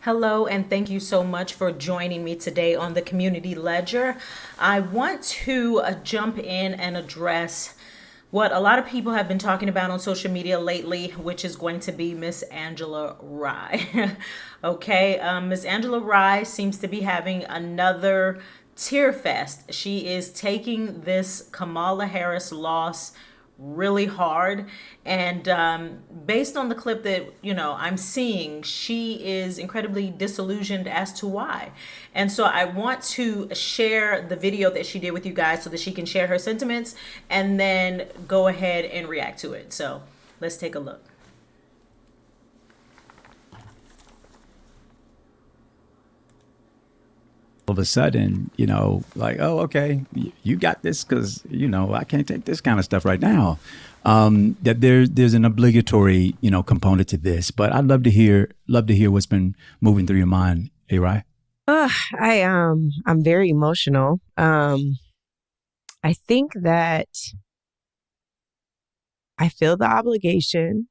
Hello, and thank you so much for joining me today on the Community Ledger. I want to jump in and address what a lot of people have been talking about on social media lately, which is going to be Miss Angela Rye. Okay, Miss Angela Rye seems to be having another tear fest. She is taking this Kamala Harris loss really hard, and based on the clip that I'm seeing, she is incredibly disillusioned as to why. And so I want to share the video that she did with you guys so that she can share her sentiments and then go ahead and react to it. So let's take a look. All of a sudden, like, oh, okay, you got this because, I can't take this kind of stuff right now. That there's an obligatory, component to this. But I'd love to hear what's been moving through your mind, Rai. I'm very emotional. I think that I feel the obligation.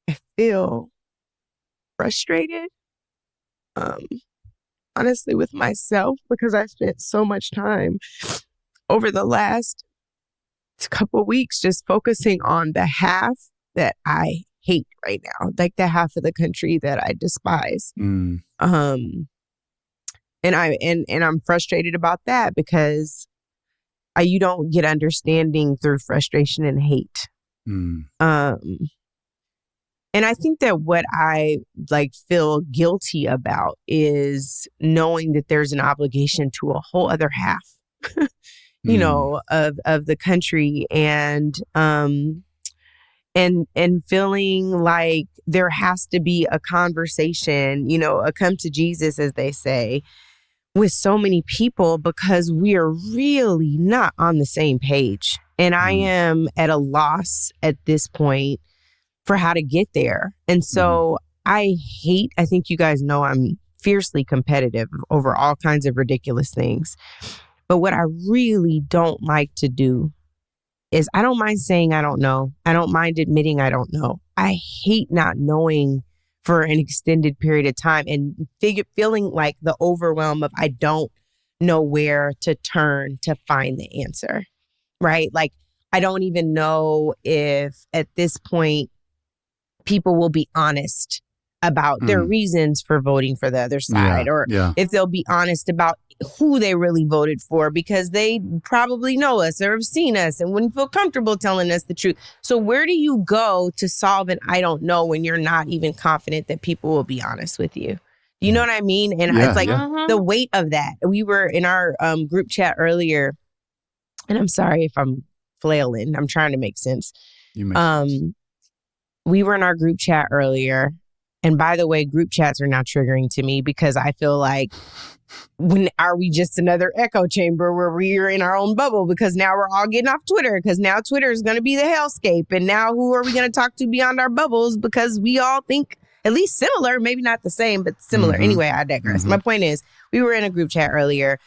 I feel frustrated. Honestly, with myself, because I spent so much time over the last couple of weeks just focusing on the half that I hate right now, like the half of the country that I despise. And I'm frustrated about that because you don't get understanding through frustration and hate. And I think that what I feel guilty about is knowing that there's an obligation to a whole other half, of the country, and feeling like there has to be a conversation, a come to Jesus, as they say, with so many people because we are really not on the same page. And I am at a loss at this point for how to get there. And so I think you guys know I'm fiercely competitive over all kinds of ridiculous things. But what I really don't like to do is I don't mind saying I don't know. I don't mind admitting I don't know. I hate not knowing for an extended period of time and feeling like the overwhelm of I don't know where to turn to find the answer, right? Like, I don't even know if at this point people will be honest about their reasons for voting for the other side, if they'll be honest about who they really voted for, because they probably know us or have seen us and wouldn't feel comfortable telling us the truth. So where do you go to solve an I don't know when you're not even confident that people will be honest with you? You know what I mean? And it's like the weight of that. We were in our group chat earlier, and I'm sorry if I'm flailing. I'm trying to make sense. We were in our group chat earlier. And by the way, group chats are now triggering to me because I feel like, are we just another echo chamber where we're in our own bubble? Because now we're all getting off Twitter because now Twitter is going to be the hellscape. And now who are we going to talk to beyond our bubbles? Because we all think at least similar, maybe not the same, but similar. Anyway, I digress. My point is, we were in a group chat earlier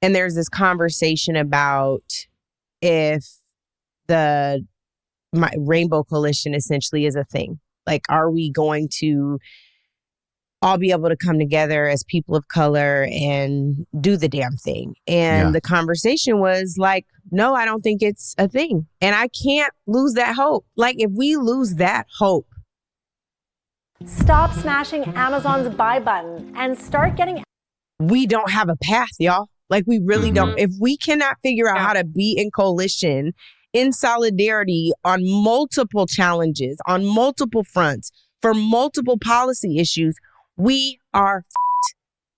and there's this conversation about if my Rainbow Coalition essentially is a thing. Like, are we going to all be able to come together as people of color and do the damn thing? And the conversation was like, no, I don't think it's a thing. And I can't lose that hope. Like, if we lose that hope. Stop smashing Amazon's buy button and start getting. We don't have a path, y'all. Like, we really don't. If we cannot figure out how to be in coalition, in solidarity on multiple challenges, on multiple fronts, for multiple policy issues, we are f***ed.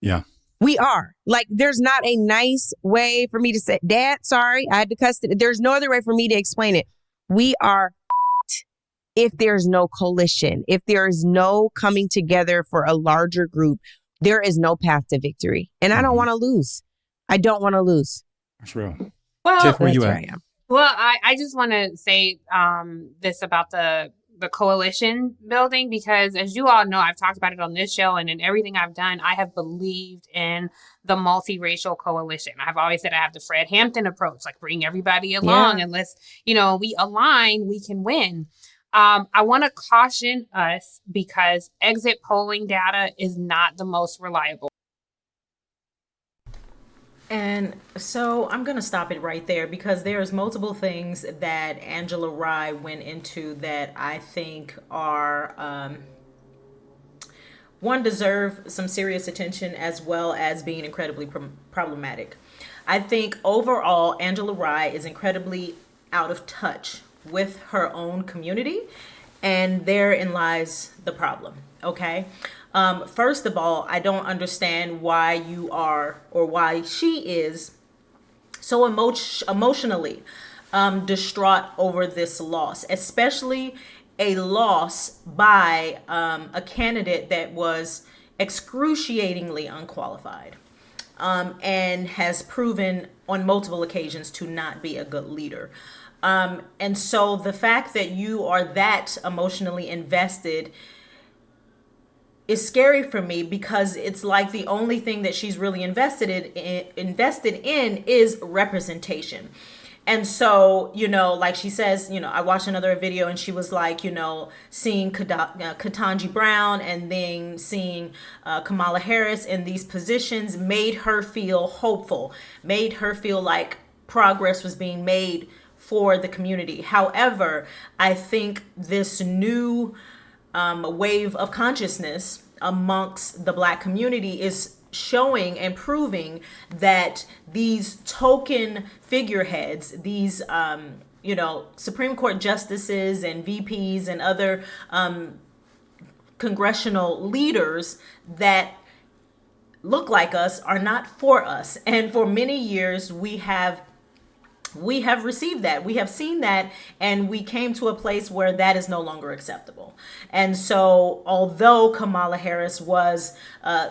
Yeah. We are. Like, there's not a nice way for me to say, Dad, sorry, I had to cuss it. There's no other way for me to explain it. We are f***ed if there's no coalition, if there is no coming together for a larger group. There is no path to victory. And I don't want to lose. I don't want to lose. That's real. Well, Tiff, where you at? I am. Well, I just want to say this about the coalition building, because as you all know, I've talked about it on this show and in everything I've done, I have believed in the multiracial coalition. I've always said I have the Fred Hampton approach, like bring everybody along and let's, we align, we can win. I want to caution us because exit polling data is not the most reliable. And so I'm going to stop it right there because there's multiple things that Angela Rye went into that I think are, one, deserve some serious attention as well as being incredibly problematic. I think overall, Angela Rye is incredibly out of touch with her own community, and therein lies the problem. Okay. First of all, I don't understand why you are, or why she is, so emotionally distraught over this loss, especially a loss by a candidate that was excruciatingly unqualified, and has proven on multiple occasions to not be a good leader. And so the fact that you are that emotionally invested is scary for me, because it's like the only thing that she's really invested in is representation. And so, like she says, I watched another video and she was like, seeing Ketanji Brown and then seeing Kamala Harris in these positions made her feel hopeful, made her feel like progress was being made for the community. However, I think this new wave of consciousness amongst the Black community is showing and proving that these token figureheads, these Supreme Court justices and VPs and other congressional leaders that look like us, are not for us. And for many years we have received that. We have seen that, and we came to a place where that is no longer acceptable. And so, although Kamala Harris was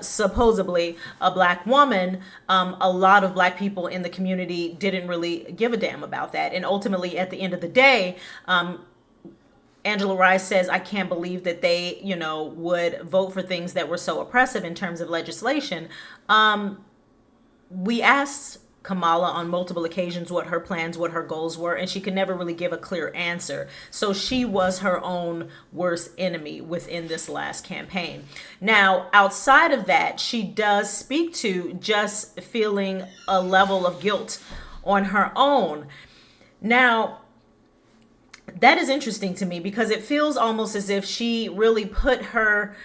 supposedly a Black woman, a lot of Black people in the community didn't really give a damn about that. And ultimately, at the end of the day, Angela Rye says, I can't believe that they, would vote for things that were so oppressive in terms of legislation. We asked Kamala on multiple occasions what her plans, what her goals were, and she could never really give a clear answer. So she was her own worst enemy within this last campaign. Now, outside of that, she does speak to just feeling a level of guilt on her own. Now, that is interesting to me because it feels almost as if she really put her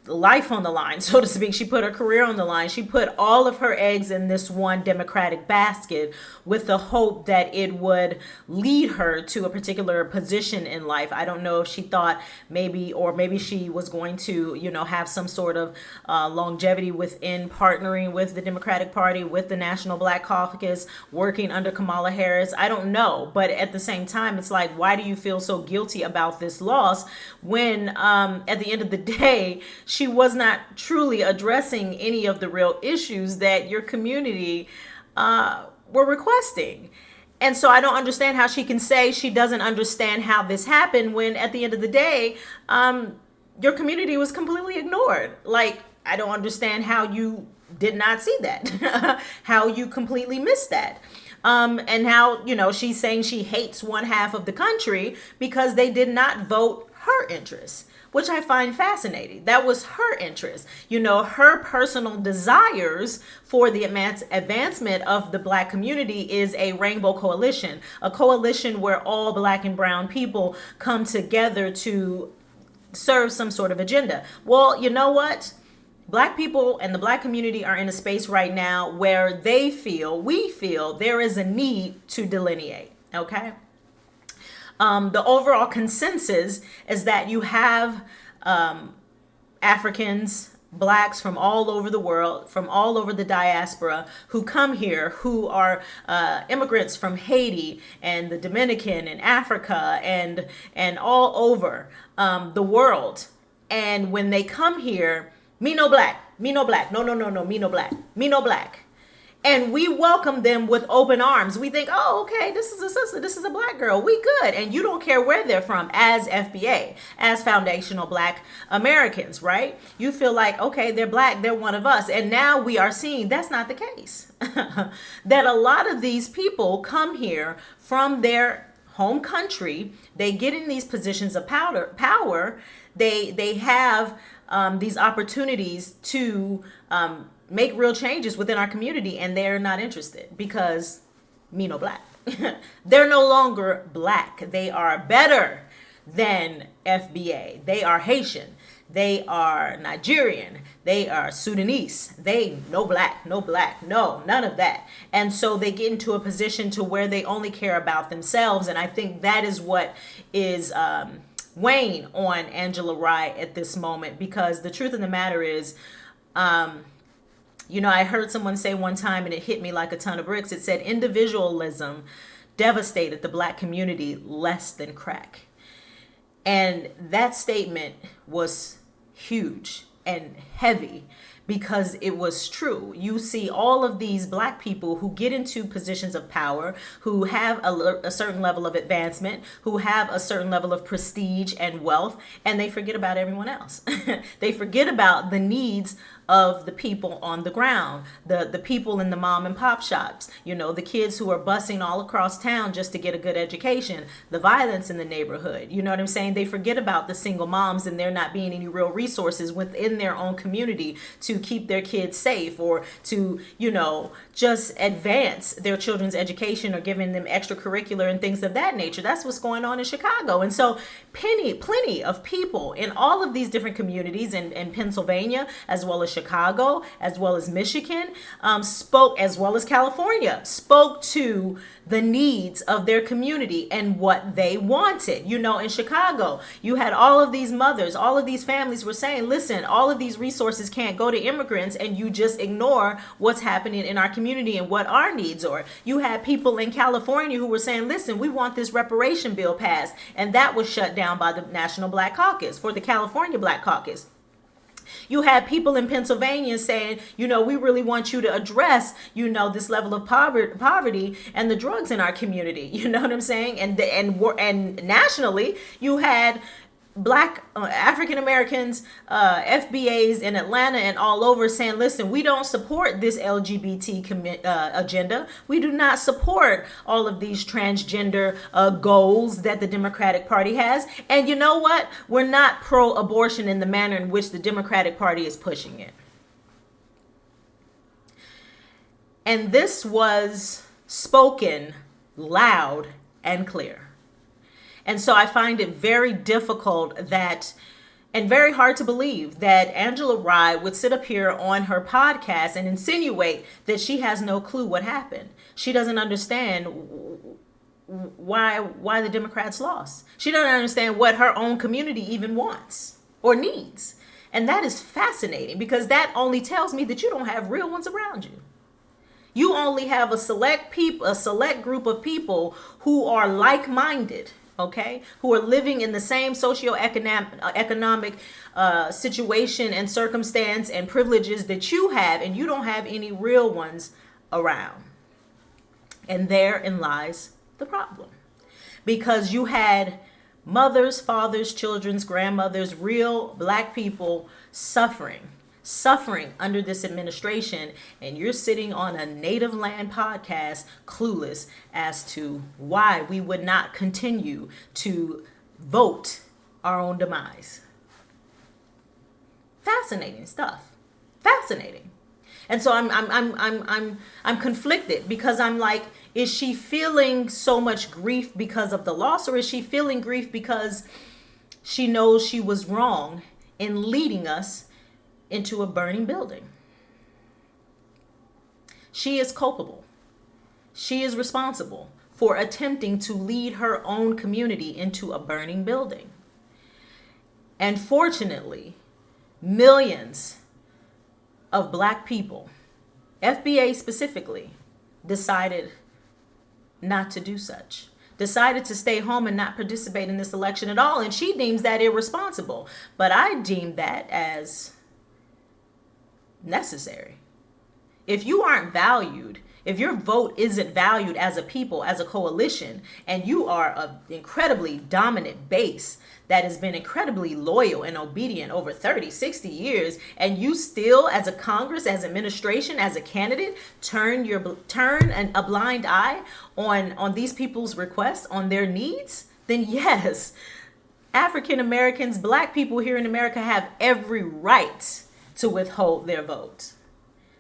life on the line, so to speak. She put her career on the line. She put all of her eggs in this one Democratic basket with the hope that it would lead her to a particular position in life. I don't know if she thought maybe she was going to, have some sort of longevity within partnering with the Democratic Party, with the National Black Caucus, working under Kamala Harris. I don't know. But at the same time, it's like, why do you feel so guilty about this loss when at the end of the day, she was not truly addressing any of the real issues that your community were requesting? And so I don't understand how she can say she doesn't understand how this happened when at the end of the day, your community was completely ignored. Like, I don't understand how you did not see that, how you completely missed that. And how, she's saying she hates one half of the country because they did not vote her interests, which I find fascinating. That was her interest. Her personal desires for the advancement of the Black community is a rainbow coalition, a coalition where all Black and brown people come together to serve some sort of agenda. Well, you know what? Black people and the Black community are in a space right now where we feel there is a need to delineate, okay? The overall consensus is that you have Africans, Blacks from all over the world, from all over the diaspora, who come here, who are immigrants from Haiti and the Dominican and Africa and all over the world. And when they come here, me no black, me no black, no, me no black, me no black. And we welcome them with open arms. We think, oh, okay, this is a sister, this is a Black girl, we good. And you don't care where they're from as FBA, as foundational Black Americans, right? You feel like, okay, they're Black, they're one of us. And now we are seeing that's not the case. That a lot of these people come here from their home country, they get in these positions of power. They have these opportunities to make real changes within our community, and they're not interested because me no black. They're no longer black. They are better than FBA. They are Haitian. They are Nigerian. They are Sudanese. They no black, no none of that. And so they get into a position to where they only care about themselves. And I think that is what is weighing on Angela Rye at this moment, because the truth of the matter is, I heard someone say one time, and it hit me like a ton of bricks. It said individualism devastated the black community less than crack. And that statement was huge and heavy because it was true. You see all of these black people who get into positions of power, who have a certain level of advancement, who have a certain level of prestige and wealth, and they forget about everyone else. They forget about the needs of the people on the ground, the people in the mom and pop shops, the kids who are busing all across town just to get a good education, the violence in the neighborhood. You know what I'm saying? They forget about the single moms and there not being any real resources within their own community to keep their kids safe or to, just advance their children's education or giving them extracurricular and things of that nature. That's what's going on in Chicago. And so plenty of people in all of these different communities in Pennsylvania, as well as Chicago, as well as Michigan, spoke, as well as California, spoke to the needs of their community and what they wanted. In Chicago, you had all of these mothers, all of these families were saying, listen, all of these resources can't go to immigrants, and you just ignore what's happening in our community and what our needs are. You had people in California who were saying, listen, we want this reparation bill passed, and that was shut down by the National Black Caucus, for the California Black Caucus. You had people in Pennsylvania saying, we really want you to address, this level of poverty and the drugs in our community. You know what I'm saying? And nationally, you had Black African Americans, FBAs in Atlanta and all over saying, listen, we don't support this LGBT agenda. We do not support all of these transgender goals that the Democratic Party has. And you know what? We're not pro-abortion in the manner in which the Democratic Party is pushing it. And this was spoken loud and clear. And so I find it very difficult and very hard to believe that Angela Rye would sit up here on her podcast and insinuate that she has no clue what happened. She doesn't understand why the Democrats lost. She doesn't understand what her own community even wants or needs. And that is fascinating, because that only tells me that you don't have real ones around you. You only have a select group of people who are like-minded. Okay, who are living in the same socioeconomic situation and circumstance and privileges that you have, and you don't have any real ones around. And therein lies the problem. Because you had mothers, fathers, children's, grandmothers, real black people suffering under this administration, and you're sitting on a native land podcast clueless as to why we would not continue to vote our own demise. Fascinating stuff. Fascinating. And so I'm conflicted, because I'm like, is she feeling so much grief because of the loss, or is she feeling grief because she knows she was wrong in leading us into a burning building? She is culpable. She is responsible for attempting to lead her own community into a burning building. And fortunately, millions of black people, FBA specifically, decided not to do such. Decided to stay home and not participate in this election at all. And she deems that irresponsible. But I deem that as necessary. If you aren't valued If your vote isn't valued as a people, as a coalition, and you are an incredibly dominant base that has been incredibly loyal and obedient over 30, 60 years, and you still, as a Congress, as administration, as a candidate, turn a blind eye on these people's requests, on their needs, then yes, African Americans, Black people here in America have every right to withhold their vote.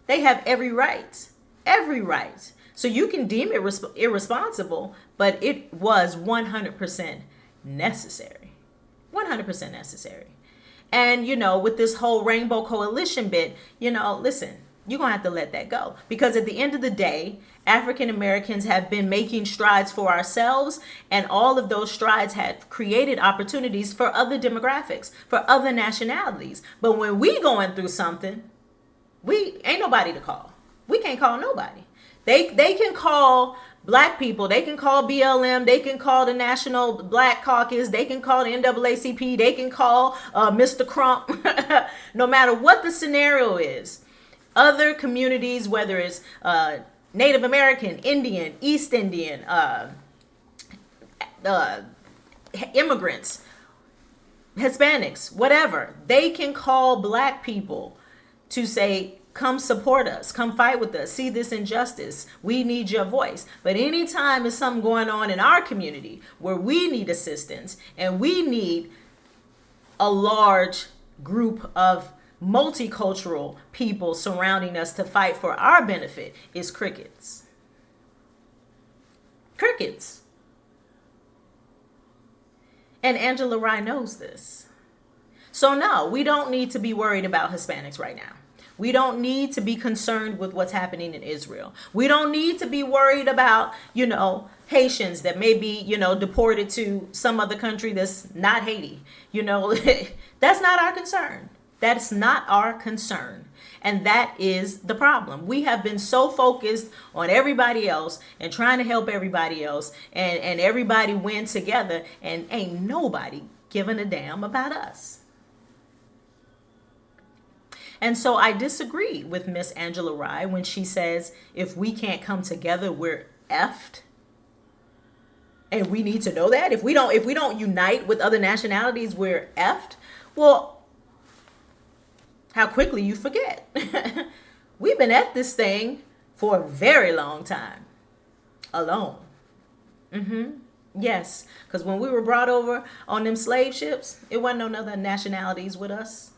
They have every right. Every right. So you can deem it irresponsible, but it was 100% necessary. 100% necessary. And, with this whole Rainbow Coalition bit, listen, you're going to have to let that go. Because at the end of the day, African Americans have been making strides for ourselves, and all of those strides have created opportunities for other demographics, for other nationalities. But when we going through something, we ain't nobody to call. We can't call nobody. They can call Black people. They can call BLM. They can call the National Black Caucus. They can call the NAACP. They can call Mr. Crump. No matter what the scenario is, other communities, whether it's Native American, Indian, East Indian, immigrants, Hispanics, whatever, they can call Black people to say, come support us, come fight with us, see this injustice, we need your voice. But anytime there's something going on in our community where we need assistance and we need a large group of multicultural people surrounding us to fight for our benefit, it's crickets. Crickets. And Angela Rye knows this. So no, we don't need to be worried about Hispanics right now. We don't need to be concerned with what's happening in Israel. We don't need to be worried about, Haitians that may be, deported to some other country that's not Haiti. That's not our concern. That's not our concern. And that is the problem. We have been so focused on everybody else and trying to help everybody else and everybody win together, and ain't nobody giving a damn about us. And so I disagree with Miss Angela Rye when she says, if we can't come together, we're effed. And we need to know that. If we don't unite with other nationalities, we're effed. Well, how quickly you forget. We've been at this thing for a very long time. Alone. Yes. Because when we were brought over on them slave ships, it wasn't no other nationalities with us.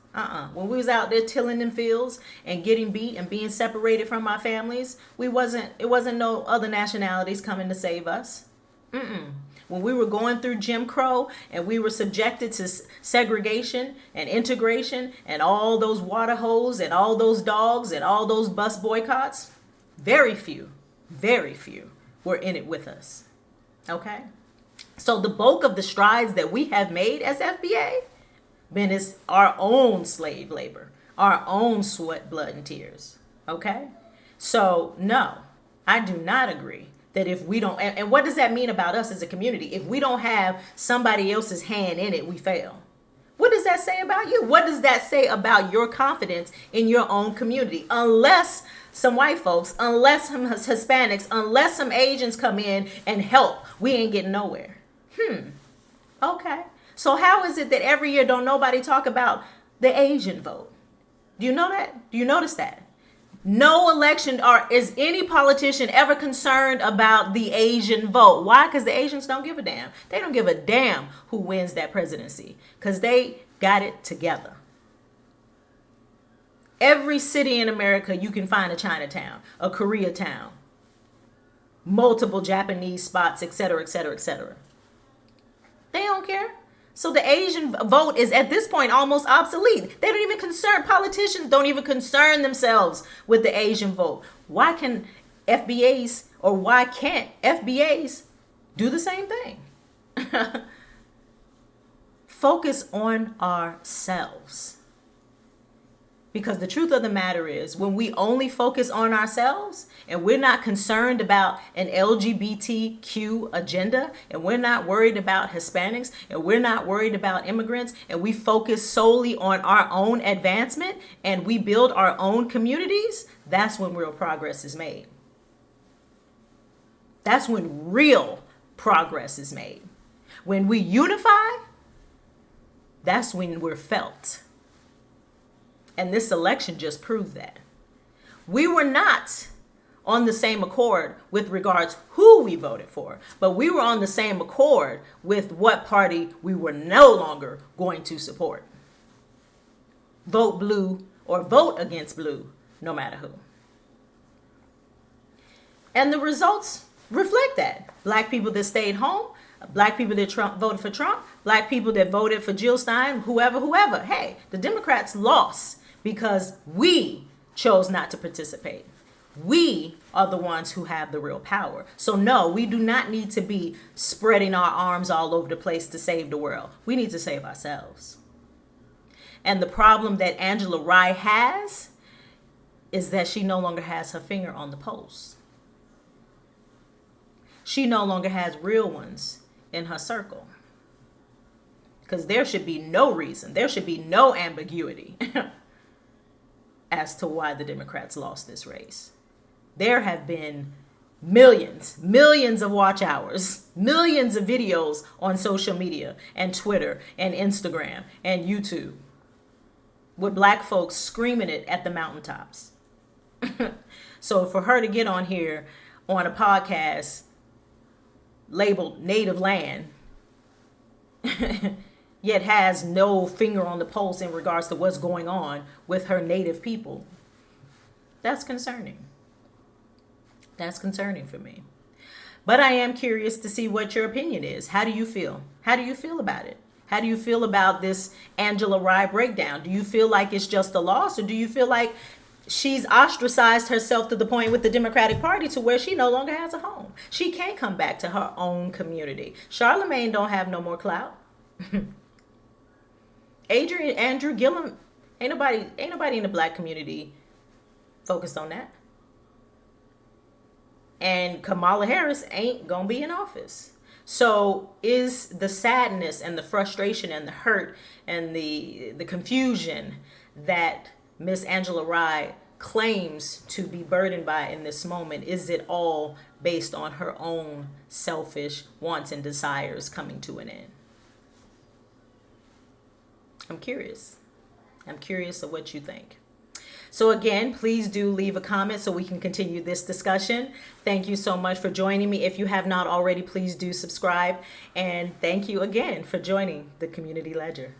When we was out there tilling them fields and getting beat and being separated from our families, it wasn't no other nationalities coming to save us. When we were going through Jim Crow and we were subjected to segregation and integration and all those water holes and all those dogs and all those bus boycotts, very few were in it with us. Okay? So the bulk of the strides that we have made as FBA, then it's our own slave labor, our own sweat, blood, and tears. Okay? So, no, I do not agree that if we don't, and what does that mean about us as a community? If we don't have somebody else's hand in it, we fail. What does that say about you? What does that say about your confidence in your own community? Unless some white folks, unless some Hispanics, unless some Asians come in and help, we ain't getting nowhere. Okay. So how is it that every year don't nobody talk about the Asian vote? Do you know that? Do you notice that? No election or is any politician ever concerned about the Asian vote. Why? Because the Asians don't give a damn. They don't give a damn who wins that presidency because they got it together. Every city in America, you can find a Chinatown, a Koreatown, multiple Japanese spots, etc., etc., etc. They don't care. So the Asian vote is at this point almost obsolete. They don't even politicians don't even concern themselves with the Asian vote. Why can FBAs or why can't FBAs do the same thing? Focus on ourselves. Because the truth of the matter is, when we only focus on ourselves and we're not concerned about an LGBTQ agenda, and we're not worried about Hispanics, and we're not worried about immigrants, and we focus solely on our own advancement and we build our own communities, that's when real progress is made. That's when real progress is made. When we unify, that's when we're felt. And this election just proved that. We were not on the same accord with regards who we voted for, but we were on the same accord with what party we were no longer going to support. Vote blue or vote against blue, no matter who. And the results reflect that. Black people that stayed home, black people that voted for Trump, black people that voted for Jill Stein, whoever. Hey, the Democrats lost because we chose not to participate. We are the ones who have the real power. So no, we do not need to be spreading our arms all over the place to save the world. We need to save ourselves. And the problem that Angela Rye has is that she no longer has her finger on the pulse. She no longer has real ones in her circle. Because there should be no reason, there should be no ambiguity as to why the Democrats lost this race. There have been millions of watch hours, millions of videos on social media and Twitter and Instagram and YouTube with black folks screaming it at the mountaintops. So for her to get on here on a podcast labeled Native Land, yet has no finger on the pulse in regards to what's going on with her native people, that's concerning. That's concerning for me. But I am curious to see what your opinion is. How do you feel? How do you feel about it? How do you feel about this Angela Rye breakdown? Do you feel like it's just a loss, or do you feel like she's ostracized herself to the point with the Democratic Party to where she no longer has a home? She can't come back to her own community. Charlemagne don't have no more clout. Andrew Gillum, ain't nobody in the black community focused on that. And Kamala Harris ain't gonna be in office. So is the sadness and the frustration and the hurt and the confusion that Miss Angela Rye claims to be burdened by in this moment, is it all based on her own selfish wants and desires coming to an end? I'm curious. I'm curious of what you think. So again, please do leave a comment so we can continue this discussion. Thank you so much for joining me. If you have not already, please do subscribe. And thank you again for joining the Community Ledger.